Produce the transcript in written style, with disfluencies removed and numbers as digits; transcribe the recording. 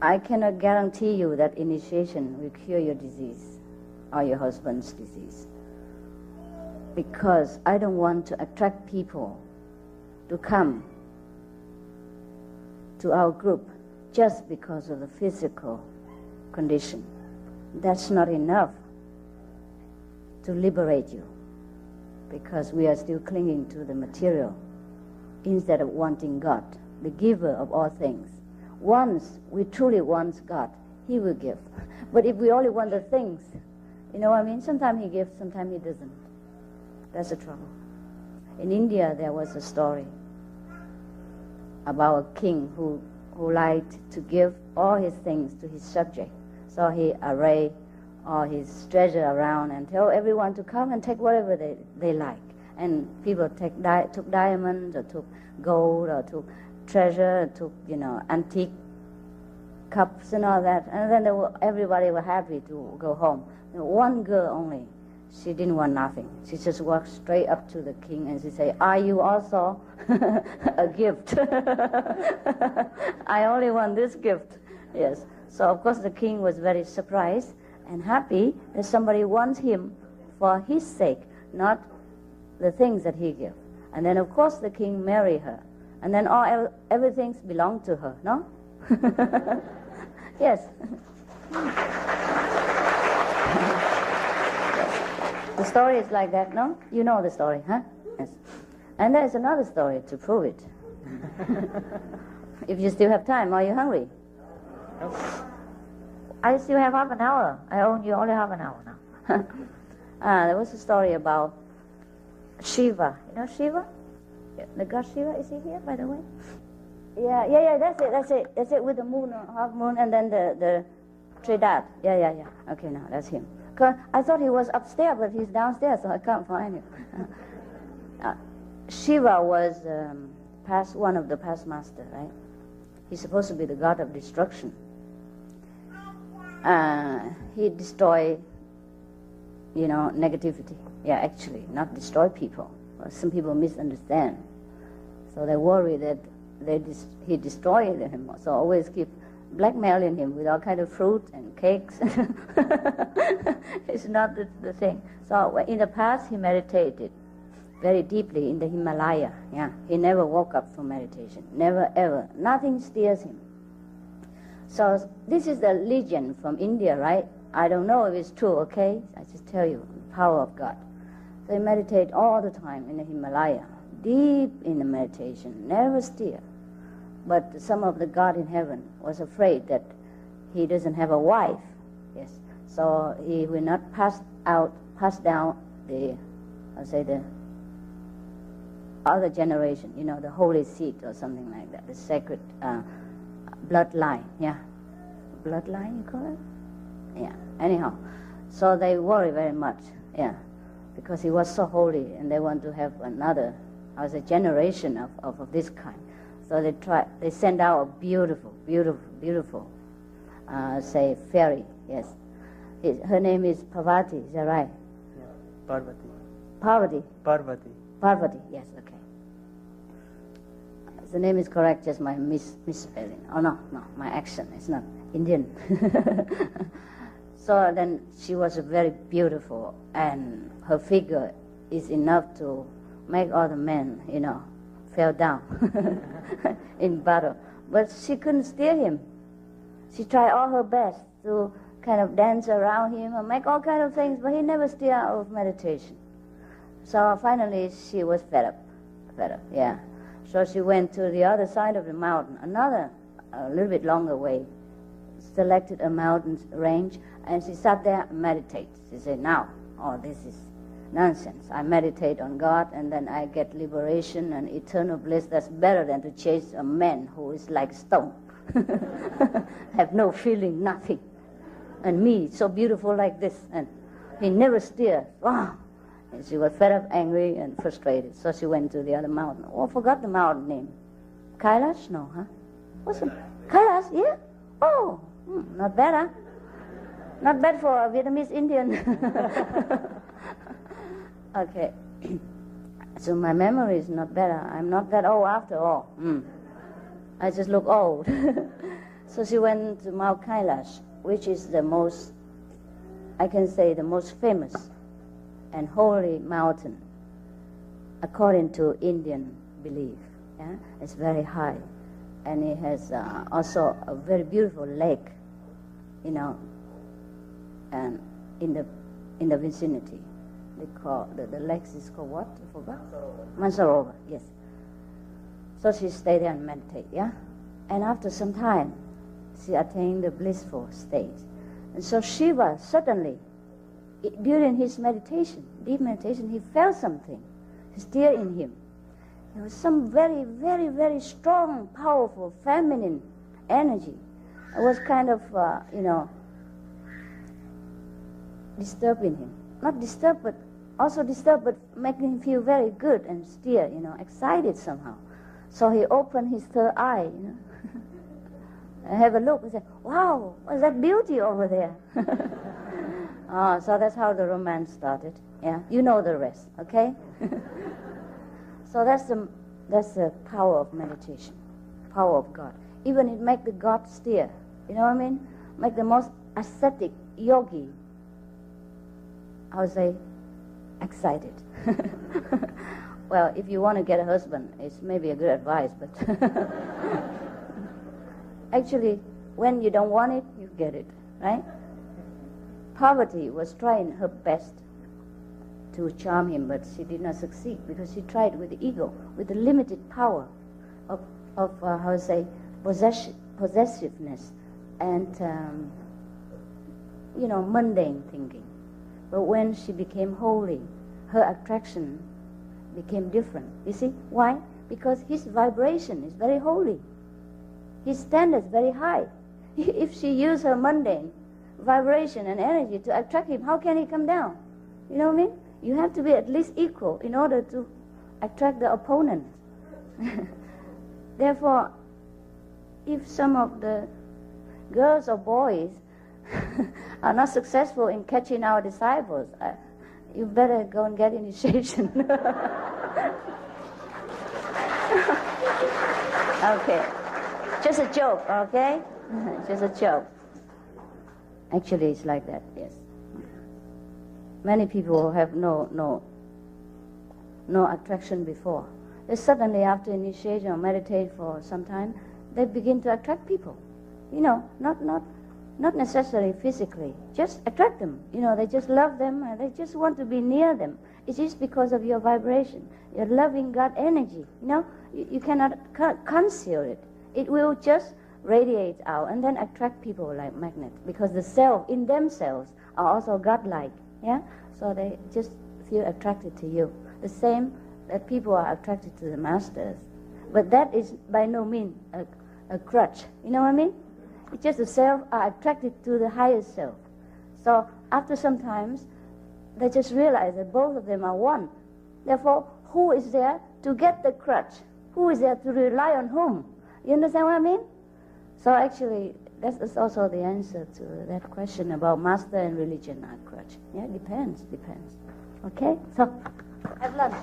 I cannot guarantee you that initiation will cure your disease or your husband's disease, because I don't want to attract people to come to our group just because of the physical condition. That's not enough to liberate you, because we are still clinging to the material instead of wanting God, the giver of all things. Once we truly want God, He will give. But if we only want the things, you know what I mean? Sometimes He gives, sometimes He doesn't. That's the trouble. In India, there was a story about a king who liked to give all his things to his subject. So he arrayed all his treasure around and tell everyone to come and take whatever they like. And people took diamonds, or took gold, or took treasure, took, antique cups and all that. And then everybody were happy to go home. One girl only, she didn't want nothing. She just walked straight up to the king and she said, "Are you also a gift?" "I only want this gift." Yes. So of course the king was very surprised and happy that somebody wants him for his sake, not the things that he gives. And then of course the king married her. And then everything belonged to her, no? Yes. The story is like that, no? You know the story, huh? Yes. And there's another story to prove it. If you still have time, are you hungry? Nope. I still have half an hour. I own you only half an hour now. There was a story about Shiva. You know Shiva? The god Shiva, is he here, by the way? Yeah, that's it, with the moon, half moon, and then the Tridad. Yeah. Okay, now that's him. 'Cause I thought he was upstairs, but he's downstairs, so I can't find him. Shiva was one of the past master, right? He's supposed to be the god of destruction. He destroyed, negativity. Yeah, actually, not destroy people. Some people misunderstand. So they worry that he destroyed him. So always keep blackmailing him with all kind of fruit and cakes. It's not the thing. So in the past, he meditated very deeply in the Himalaya. Yeah, he never woke up from meditation. Never, ever. Nothing steers him. So this is the legend from India, right? I don't know if it's true, okay? I just tell you, the power of God. They meditate all the time in the Himalaya, deep in the meditation, never steer. But some of the God in heaven was afraid that he doesn't have a wife. Yes. So he will not pass down the other generation, the holy seed or something like that, the sacred bloodline. Yeah. Bloodline, you call it? Yeah. Anyhow. So they worry very much. Yeah. Because he was so holy and they want to have another, generation of this kind. So they send out a beautiful, fairy, yes. Her name is Parvati, is that right? Yeah, Parvati. Parvati, yes, okay. The name is correct, just my misspelling. Oh, no, my accent is not Indian. So then she was very beautiful, and her figure is enough to make all the men, fell down in battle. But she couldn't steer him. She tried all her best to kind of dance around him and make all kind of things, but he never steered out of meditation. So finally she was fed up, yeah. So she went to the other side of the mountain, a little bit longer way, selected a mountain range, and she sat there and meditated. She said, "Now, this is nonsense. I meditate on God and then I get liberation and eternal bliss. That's better than to chase a man who is like stone." Have no feeling, nothing. And me, so beautiful like this, and he never steered. Wow. And she was fed up, angry, and frustrated. So she went to the other mountain. Oh, forgot the mountain name. Kailash? No, huh? What's it? Kailash, yeah? Oh, not bad, huh? Not bad for a Vietnamese Indian. Okay. So my memory is not better. I'm not that old after all. I just look old. So she went to Mount Kailash, which is the most, I can say, the most famous and holy mountain, according to Indian belief. Yeah? It's very high, and it has also a very beautiful lake, and in the vicinity. They call the lake is called what? I forgot. Mansarovar. Yes. So she stayed there and meditate. Yeah, and after some time, she attained the blissful state. And so Shiva suddenly, during his meditation, deep meditation, he felt something stir in him. There was some very, very, very strong, powerful, feminine energy. It was kind of, disturbing him. Not disturbed, but also disturbed, but making him feel very good and stir, excited somehow. So he opened his third eye, and have a look and said, wow, what's that beauty over there? So that's how the romance started. Yeah, you know the rest, okay? So that's the power of meditation, power of God. Even it make the God stir, you know what I mean? Make the most ascetic yogi, I would say, excited. Well, if you want to get a husband, it's maybe a good advice, but actually, when you don't want it, you get it, right? Parvati was trying her best to charm him, but she did not succeed because she tried with the ego, with the limited power of how to say, possessiveness and, mundane thinking. But when she became holy, her attraction became different. You see? Why? Because his vibration is very holy. His standard is very high. If she used her mundane vibration and energy to attract him, how can he come down? You know what I mean? You have to be at least equal in order to attract the opponent. Therefore, if some of the girls or boys are not successful in catching our disciples, you better go and get initiation. Okay. Just a joke, okay? Just a joke. Actually, it's like that, yes. Many people have no attraction before. They suddenly, after initiation or meditate for some time, they begin to attract people. Not necessarily physically, just attract them. They just love them and they just want to be near them. It is because of your vibration, your loving God energy. You cannot conceal it. It will just radiate out and then attract people like magnet, because the self in themselves are also godlike. Yeah, so they just feel attracted to you. The same that people are attracted to the masters, but that is by no means a crutch. You know what I mean? It's just the self are attracted to the higher self. So after some times, they just realize that both of them are one. Therefore, who is there to get the crutch? Who is there to rely on whom? You understand what I mean? So actually, that is also the answer to that question about master and religion are crutch. Yeah, depends. Okay? So, have lunch.